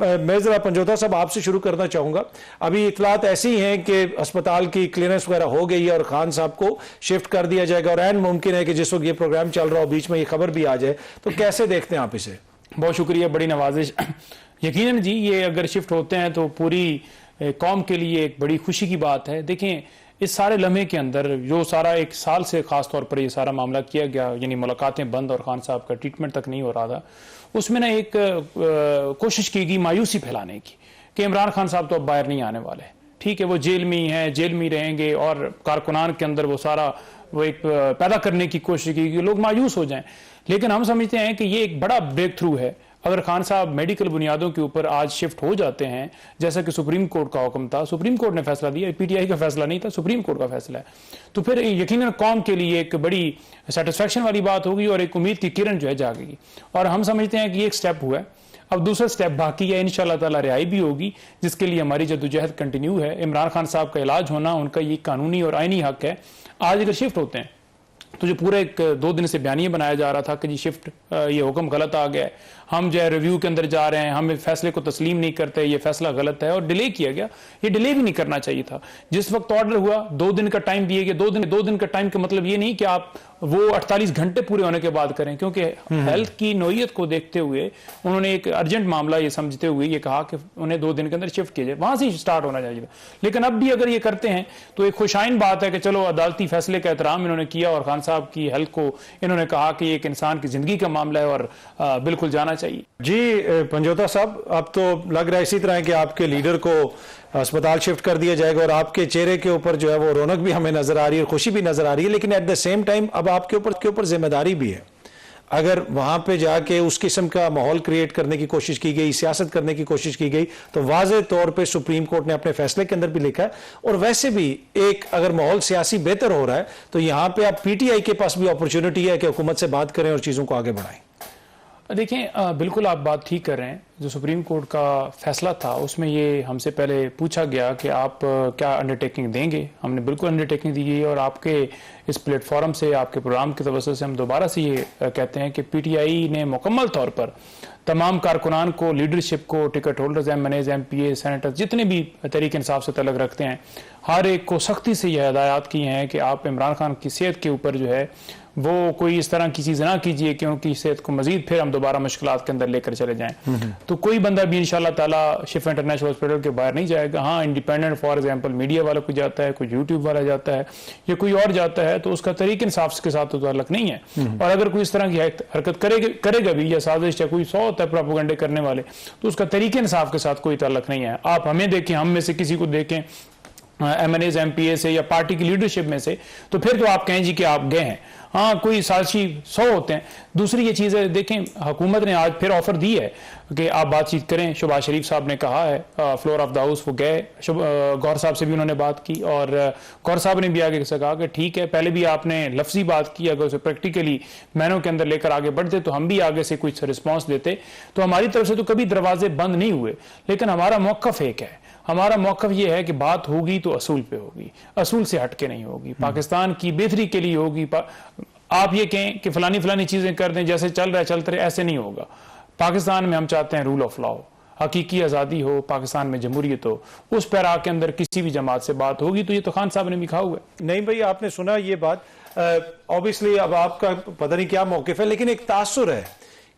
मैं जरा पंजोता साहब आपसे शुरू करना चाहूंगा। अभी इतलात ऐसी हैं कि अस्पताल की क्लीयरेंस वगैरह हो गई है और खान साहब को शिफ्ट कर दिया जाएगा और ऐन मुमकिन है कि जिस वक्त ये प्रोग्राम चल रहा हो बीच में ये खबर भी आ जाए, तो कैसे देखते हैं आप इसे? बहुत शुक्रिया, बड़ी नवाजिश। यकीनन जी, ये अगर शिफ्ट होते हैं तो पूरी कौम के लिए एक बड़ी खुशी की बात है। देखें, इस सारे लम्हे के अंदर जो सारा एक साल से खास तौर पर ये सारा मामला किया गया, यानी मुलाकातें बंद और खान साहब का ट्रीटमेंट तक नहीं हो रहा था, उसमें ना एक कोशिश की गई मायूसी फैलाने की कि इमरान खान साहब तो अब बाहर नहीं आने वाले। ठीक है, वो जेल में ही हैं, जेल में ही रहेंगे, और कारकुनान के अंदर वो सारा वो एक पैदा करने की कोशिश की कि लोग मायूस हो जाएं। लेकिन हम समझते हैं कि ये एक बड़ा ब्रेक थ्रू है। अगर खान साहब मेडिकल बुनियादों के ऊपर आज शिफ्ट हो जाते हैं, जैसा कि सुप्रीम कोर्ट का हुक्म था, सुप्रीम कोर्ट ने फैसला दिया, पीटीआई का फैसला नहीं था, सुप्रीम कोर्ट का फैसला है, तो फिर यकीनन कौम के लिए एक बड़ी सेटिस्फैक्शन वाली बात होगी और एक उम्मीद की किरण जो है जागेगी। और हम समझते हैं कि ये एक स्टेप हुआ है, अब दूसरा स्टेप बाकी है, इंशाल्लाह ताला रिहाई भी होगी, जिसके लिए हमारी जद्दोजहद कंटिन्यू है। इमरान खान साहब का इलाज होना उनका ये कानूनी और आईनी हक है। आज अगर शिफ्ट होते हैं तो जो पूरे 2 दिन से बयानिया बनाया जा रहा था कि जी शिफ्ट ये हुक्म गलत आ गया है, हम जो है रिव्यू के अंदर जा रहे हैं, हम फैसले को तस्लीम नहीं करते, ये फैसला गलत है और डिले किया गया, ये डिले भी नहीं करना चाहिए था। जिस वक्त ऑर्डर हुआ 2 दिन का टाइम दिए गए, 2 दिन का टाइम का मतलब ये नहीं कि आप वो 48 घंटे पूरे होने के बाद करें, क्योंकि हेल्थ की नोयत को देखते हुए उन्होंने एक अर्जेंट मामला ये समझते हुए ये कहा कि उन्हें 2 दिन के अंदर शिफ्ट किया जाए, वहां से स्टार्ट होना चाहिए था। लेकिन अब भी अगर ये करते हैं तो एक खुशाइन बात है कि चलो अदालती फैसले का एहतराम इन्होंने किया और खान साहब की हेल्थ को इन्होंने कहा कि एक इंसान की जिंदगी का मामला है और बिल्कुल जाना चाहिए। जी पंजोता साहब, अब तो लग रहा है इसी तरह कि आपके लीडर को अस्पताल शिफ्ट कर दिया जाएगा और आपके चेहरे के ऊपर जो है वो रौनक भी हमें नजर आ रही है और खुशी भी नजर आ रही है, लेकिन एट द सेम टाइम अब आपके ऊपर जिम्मेदारी भी है। अगर वहां पे जाके उस किस्म का माहौल क्रिएट करने की कोशिश की गई, सियासत करने की कोशिश की गई, तो वाज़े तौर पे सुप्रीम कोर्ट ने अपने फैसले के अंदर भी लिखा है, और वैसे भी एक अगर माहौल सियासी बेहतर हो रहा है तो यहां पे अब पीटीआई के पास भी अपॉर्चुनिटी है कि हुकूमत से बात करें और चीजों को आगे बढ़ाएं। देखें, बिल्कुल आप बात ठीक कर रहे हैं। जो सुप्रीम कोर्ट का फैसला था उसमें ये हमसे पहले पूछा गया कि आप क्या अंडरटेकिंग देंगे। हमने बिल्कुल अंडरटेकिंग दी है और आपके इस प्लेटफॉर्म से, आपके प्रोग्राम की तवज्जो से हम दोबारा से ये कहते हैं कि पीटीआई ने मुकम्मल तौर पर तमाम कारकुनान को, लीडरशिप को, ticket holders, MNAs, MPa, senators, जितने भी तहरीक इंसाफ से तल्लुक़ रखते हैं, हर एक को सख्ती से यह हिदायत की हैं कि आप इमरान खान की सेहत के ऊपर जो है वो कोई इस तरह की चीज़ ना कीजिए कि उनकी सेहत को मजीद फिर हम दोबारा मुश्किलात के अंदर लेकर चले जाएं। तो कोई बंदा भी इंशाल्लाह ताला शिफा इंटरनेशनल हॉस्पिटल के बाहर नहीं जाएगा। हाँ, इंडिपेंडेंट फॉर एग्जांपल मीडिया वाला कोई जाता है, कोई यूट्यूब वाला जाता है या कोई और जाता है, तो उसका तरीके इंसाफ के साथ तो ताल्लुक नहीं है। और अगर कोई इस तरह की हरकत करेगा भी, या साजिश या कोई 100 होता है प्रोपेगेंडे करने वाले, तो उसका तरीके इंसाफ के साथ कोई ताल्लुक नहीं है। आप हमें देखें, हम में से किसी को देखें, एमएनएज, एमपीए से या पार्टी की लीडरशिप में से, तो फिर तो आप कहें जी कि आप गए हैं। हाँ, कोई साजिशी 100 होते हैं। दूसरी ये चीज़ है, देखें, हुकूमत ने आज फिर ऑफर दी है कि आप बातचीत करें। शहबाज शरीफ साहब ने कहा है, फ्लोर ऑफ द हाउस वो गए, गौहर साहब से भी उन्होंने बात की और गौहर साहब ने भी आगे से कहा कि ठीक है, पहले भी आपने लफ्जी बात की, अगर उसे प्रैक्टिकली मैनों के अंदर लेकर आगे बढ़ते तो हम भी आगे से कुछ रिस्पॉन्स देते। तो हमारी तरफ से तो कभी दरवाजे बंद नहीं हुए, लेकिन हमारा मौक़िफ़ एक है। हमारा मौक़िफ़ ये है कि बात होगी तो असूल पे होगी, असूल से हटके नहीं होगी, पाकिस्तान की बेहतरी के लिए होगी। आप ये कहें कि फलानी चीजें कर दें, जैसे चल रहा है चलते रहे, ऐसे नहीं होगा। पाकिस्तान में हम चाहते हैं रूल ऑफ लॉ, हकीकी आज़ादी हो, पाकिस्तान में जमहूरियत हो। उस पैरा के अंदर किसी भी जमात से बात होगी तो ये तो खान साहब ने भी कहा हुआ है। नहीं भाई, आपने सुना ये बात। ऑब्वियसली अब आपका पता नहीं क्या मौक़िफ़ है, लेकिन एक तासुर है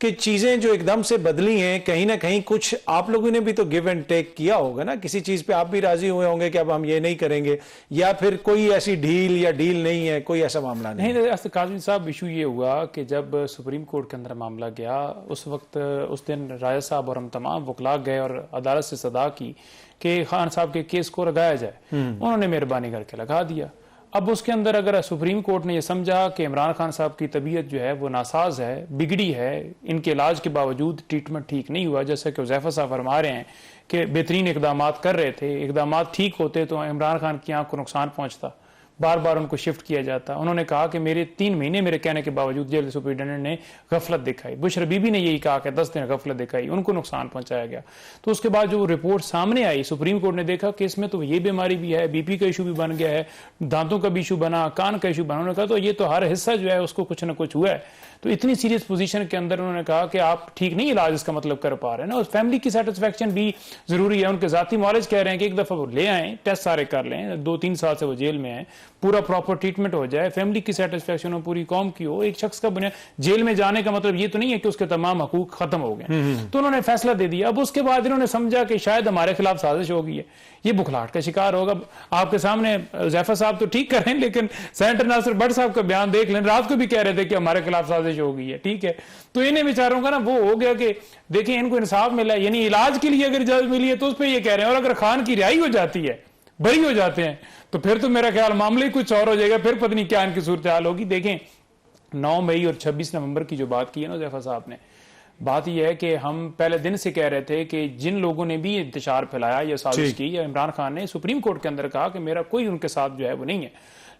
कि चीजें जो एकदम से बदली हैं, कहीं ना कहीं कुछ आप लोगों ने भी तो गिव एंड टेक किया होगा ना। किसी चीज पे आप भी राजी हुए होंगे कि अब हम ये नहीं करेंगे, या फिर कोई ऐसी डील या डील नहीं है, कोई ऐसा मामला नहीं। काज़मी साहब, इशू ये हुआ कि जब सुप्रीम कोर्ट के अंदर मामला गया, उस वक्त उस दिन राजा साहब और हम तमाम वकला गए और अदालत से सदा की कि खान साहब के केस को लगाया जाए। उन्होंने मेहरबानी करके लगा दिया। अब उसके अंदर अगर सुप्रीम कोर्ट ने यह समझा कि इमरान खान साहब की तबीयत जो है वो नासाज है, बिगड़ी है, इनके इलाज के बावजूद ट्रीटमेंट ठीक नहीं हुआ, जैसा कि हुज़ैफा साहब फरमा रहे हैं कि बेहतरीन इकदाम कर रहे थे, इकदाम ठीक होते तो इमरान खान की आंख को नुकसान पहुंचता, बार बार उनको शिफ्ट किया जाता। उन्होंने कहा कि मेरे 3 महीने मेरे कहने के बावजूद जेल सुपरिटेंडेंट ने गफलत दिखाई। बुशरा बीबी ने यही कहा कि 10 दिन गफलत दिखाई, उनको नुकसान पहुंचाया गया। तो उसके बाद जो रिपोर्ट सामने आई, सुप्रीम कोर्ट ने देखा कि इसमें तो ये बीमारी भी है, बीपी का इशू भी बन गया है, दांतों का भी इशू बना, कान का इशू बना। उन्होंने कहा तो ये तो हर हिस्सा जो है उसको कुछ ना कुछ हुआ है। तो इतनी सीरियस पोजीशन के अंदर उन्होंने कहा कि आप ठीक नहीं इलाज इसका मतलब कर पा रहे हैं ना, और फैमिली की सेटिस्फेक्शन भी जरूरी है। उनके जाती मॉलेज कह रहे हैं कि एक दफा वो ले आए, टेस्ट सारे कर लें, 2-3 साल से वो जेल में है, पूरा प्रॉपर ट्रीटमेंट हो जाए, फैमिली की सेटिस्फेक्शन हो, पूरी कौम की हो। एक शख्स का बुनियाद जेल में जाने का मतलब ये तो नहीं है कि उसके तमाम हकूक खत्म हो गए। तो उन्होंने फैसला दे दिया। अब उसके बाद इन्होंने समझा कि शायद हमारे खिलाफ साजिश हो गई है, ये बुखलाहट का शिकार होगा। आपके सामने ज़ैफर साहब तो ठीक कर रहे हैं, लेकिन सेनेटर नासिर भट्ट साहब का बयान देख लें, रात को भी कह रहे थे कि हमारे खिलाफ साजिश हो गई है। ठीक है, तो इन्हें बेचारों का ना वो हो गया कि देखिए इनको इंसाफ मिला, यानी इलाज के लिए अगर इजाजत मिली है तो उस पर ये कह रहे हैं, और अगर खान की रिहाई हो जाती है, बरी हो जाते हैं, तो फिर तो मेरा ख्याल मामले कुछ और हो जाएगा, फिर पता नहीं क्या इनकी सूरत हाल होगी। देखें 9 मई और 26 नवंबर की जो बात की है ना ज़ैफर साहब ने, बात यह है कि हम पहले दिन से कह रहे थे कि जिन लोगों ने भी इंतशार फैलाया या साजिश की, या इमरान खान ने सुप्रीम कोर्ट के अंदर कहा कि मेरा कोई उनके साथ जो है वो नहीं है,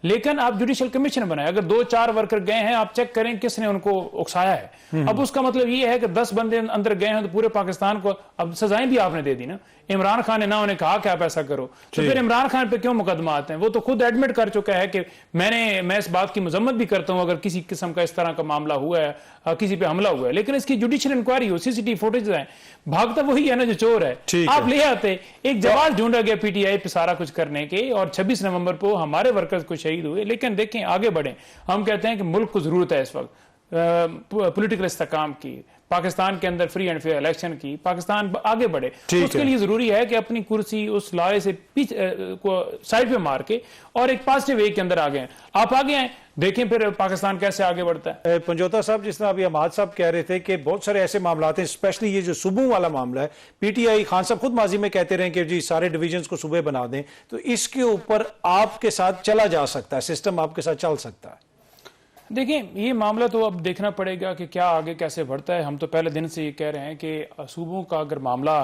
लेकिन आप जुडिशियल कमीशन बनाए, अगर 2-4 वर्कर गए हैं, आप चेक करें किसने उनको उकसाया है। अब उसका मतलब ये है कि 10 बंदे अंदर गए हैं तो पूरे पाकिस्तान को अब सजाएं भी आपने दे दी ना। इमरान खान ने ना उन्हें कहा कि आप ऐसा करो, तो फिर इमरान खान पे क्यों मुकदमा आते हैं? वो तो खुद एडमिट कर चुका है कि मैं इस बात की मजम्मत भी करता हूं अगर किसी किस्म का इस तरह का मामला हुआ है, किसी पे हमला हुआ है, लेकिन इसकी जुडिशियल इंक्वायरी हो, सीसीटीवी फुटेज आए। भागता वही है ना जो चोर है। आप ले आते, एक जवाब ढूंढा गया पीटीआई पे सारा कुछ करने के, और 26 नवंबर को हमारे वर्कर्स को शहीद हुए। लेकिन देखें आगे बढ़े, हम कहते हैं कि मुल्क को जरूरत है इस वक्त पॉलिटिकल इस्तेकाम की, पाकिस्तान के अंदर फ्री एंड फेयर इलेक्शन की, पाकिस्तान आगे बढ़े। उसके लिए जरूरी है कि अपनी कुर्सी उस लारे से साइड पे मार के और एक पॉजिटिव वे के अंदर आ गए। आप आगे आए, देखें फिर पाकिस्तान कैसे आगे बढ़ता है। पंजोता साहब, जिस तरह अभी अहमद साहब कह रहे थे कि बहुत सारे ऐसे मामला हैं, स्पेशली ये जो सुबह वाला मामला है, पीटीआई खान साहब खुद माजी में कहते रहे कि जी सारे डिवीजन को सुबह बना दें, तो इसके ऊपर आपके साथ चला जा सकता है, सिस्टम आपके साथ चल सकता है। देखिए ये मामला तो अब देखना पड़ेगा कि क्या आगे कैसे बढ़ता है। हम तो पहले दिन से ये कह रहे हैं कि सूबों का अगर मामला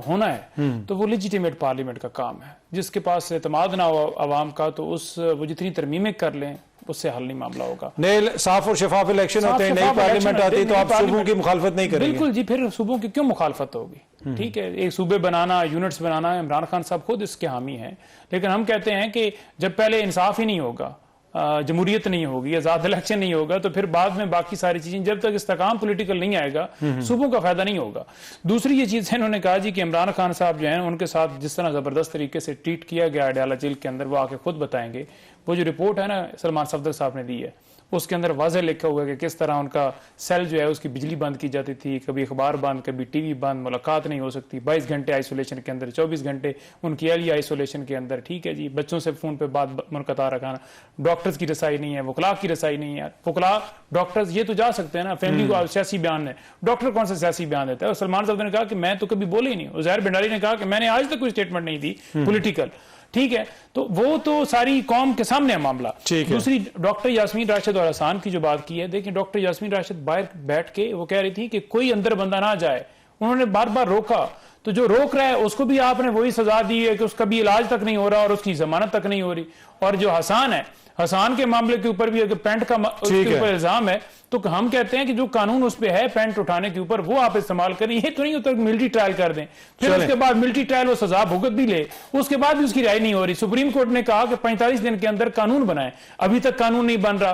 होना है तो वो लेजिटिमेट पार्लियामेंट का काम है, जिसके पास एतमाद ना हो आवाम का, तो वो जितनी तरमीमें कर लें उससे हल नहीं मामला होगा। नए साफ और शफाफ इलेक्शन होते हैं, नई पार्लियामेंट आती है, तो आप सूबों की मुखालफत नहीं करेंगे? बिल्कुल जी, फिर सूबों की क्यों मुखालफत होगी? ठीक है, एक सूबे बनाना, यूनिट्स बनाना, इमरान खान साहब खुद इसके हामी हैं, लेकिन हम कहते हैं कि जब पहले इंसाफ ही नहीं होगा, जमहूरियत नहीं होगी, आजाद इलेक्शन नहीं होगा, तो फिर बाद में बाकी सारी चीजें, जब तक इस्तेकाम पॉलिटिकल नहीं आएगा सूबों का फायदा नहीं होगा। दूसरी ये चीज है, इन्होंने कहा जी कि इमरान खान साहब जो है उनके साथ जिस तरह जबरदस्त तरीके से ट्रीट किया गया अडयाला जेल के अंदर, वो आके खुद बताएंगे। वो जो रिपोर्ट है ना सलमान सफदर साहब ने दी है, उसके अंदर वाज़ेह लिखा हुआ है कि किस तरह उनका सेल जो है उसकी बिजली बंद की जाती थी, कभी अखबार बंद, कभी टीवी बंद, मुलाकात नहीं हो सकती, 22 घंटे आइसोलेशन के अंदर, 24 घंटे उनकी एली आइसोलेशन के अंदर। ठीक है जी, बच्चों से फोन पे बात मुनक़ता रखाना, डॉक्टर्स की रसाई नहीं है, वकला की रसाई नहीं है। वकला डॉक्टर्स ये तो जा सकते हैं ना, फैमिली को सियासी बयान है, डॉक्टर कौन सा सियासी बयान देता है? और सलमान साहब ने कहा कि मैं तो कभी बोले ही नहीं, और ज़ाहिर भंडारी ने कहा कि मैंने आज तक कोई स्टेटमेंट नहीं दी पॉलिटिकल। ठीक है, तो वो तो सारी कौम के सामने है मामला। दूसरी डॉक्टर यास्मीन राशिद और आसान की जो बात की है, देखिए डॉक्टर यास्मीन राशिद बाहर बैठ के वो कह रही थी कि कोई अंदर बंदा ना जाए, उन्होंने बार बार रोका, तो जो रोक रहा है उसको भी आपने वही सजा दी है कि उसका भी इलाज तक नहीं हो रहा और उसकी जमानत तक नहीं हो रही। और जो हसान है, हसान के मामले के ऊपर भी अगर पेंट का उसके ऊपर इल्जाम है, तो हम कहते हैं कि जो कानून उस पे है पेंट उठाने के ऊपर, वो आप इस्तेमाल करें। ये तो नहीं होता मिलिट्री ट्रायल कर दें, फिर उसके बाद मिलिट्री ट्रायल वो सजा भुगत भी ले, उसके बाद भी उसकी राय नहीं हो रही। सुप्रीम कोर्ट ने कहा कि 45 दिन के अंदर कानून बनाए, अभी तक कानून नहीं बन रहा।